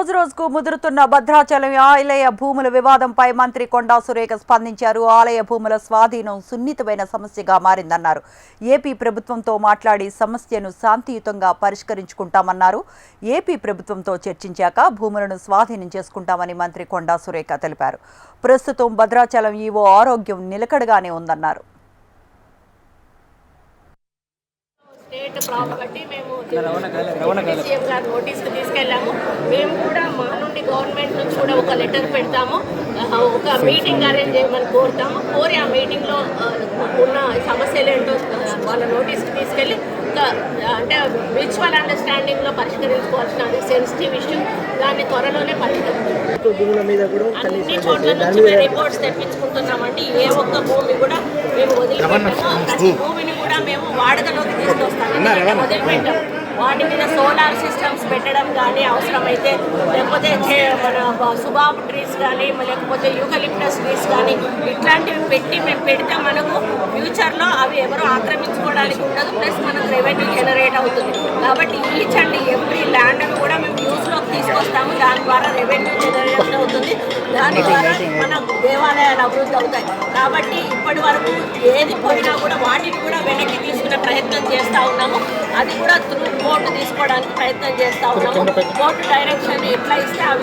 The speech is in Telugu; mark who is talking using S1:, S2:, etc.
S1: రోజుకు ముదురుతున్న భద్రాచలం ఆలయ భూముల వివాదంపై మంత్రి కొండా సురేఖ స్పందించారు. ఆలయ భూముల స్వాధీనం సున్నితమైన సమస్యగా మారిందన్నారు. ఏపీ ప్రభుత్వంతో మాట్లాడి సమస్యను శాంతియుతంగా పరిష్కరించుకుంటామన్నారు. ఏపీ ప్రభుత్వంతో చర్చించాక భూములను స్వాధీనం చేసుకుంటామని మంత్రి కొండా సురేఖ తెలిపారు. ప్రస్తుతం భద్రాచలం ఈవో ఆరోగ్యం నిలకడగానే ఉందన్నారు.
S2: స్టేట్ ప్రాపర్టీ మేము సీఎం గారు నోటీస్కి తీసుకెళ్ళాము. మేము కూడా మా నుండి గవర్నమెంట్ నుంచి కూడా ఒక లెటర్ పెడతాము, ఒక మీటింగ్ అరేంజ్ చేయమని కోరుతాము. కోరి ఆ మీటింగ్లో ఉన్న సమస్యలు ఏంటో వాళ్ళ నోటీస్కి తీసుకెళ్ళి అంటే మ్యూచువల్ అండర్స్టాండింగ్లో పరిష్కరించుకోవాల్సిన అది సెన్సిటివ్ ఇష్యూ, దాన్ని త్వరలోనే పరిష్కరిస్తాం. అన్ని చోట్ల నుంచి మేము రిపోర్ట్స్ తెప్పించుకుంటున్నామండి. ఏ ఒక్క భూమి కూడా మేము వదిలిపెట్టాము. ప్రతి భూమిని కూడా మేము వాడకలోకి తీసుకొస్తాము, వదిలిపెట్టాము. వాటి మీద సోలార్ సిస్టమ్స్ పెట్టడం కానీ అవసరమైతే, లేకపోతే మన సుబాబ్ ట్రీస్ కానీ, లేకపోతే యూకలిప్టస్ ట్రీస్ కానీ ఇట్లాంటివి మేము పెడితే మనకు ఫ్యూచర్లో అవి ఎవరు ఆక్రమించుకోవడానికి ఉండదు, ప్లస్ మనకు రెవెన్యూ జనరేట్ అవుతుంది. కాబట్టి ఈచ్ అండ్ ఎవ్రీ ల్యాండ్ని కూడా మేము యూస్లోకి తీసుకొస్తాము. దాని ద్వారా రెవెన్యూ జనరేట్ అవుతుంది, దాని ద్వారా మన దేవాలయాలు అభివృద్ధి అవుతాయి. కాబట్టి ఇప్పటి వరకు ఏది పోయినా కూడా వాటిని కూడా వెనక్కి తీసుకునే ప్రయత్నం చేస్తూ ఉన్నాము. అది కూడా కోర్టు తీసుకోవడానికి ప్రయత్నం చేస్తూ ఉన్నాము. కోర్టు డైరెక్షన్ ఎట్లా ఇస్తే అవి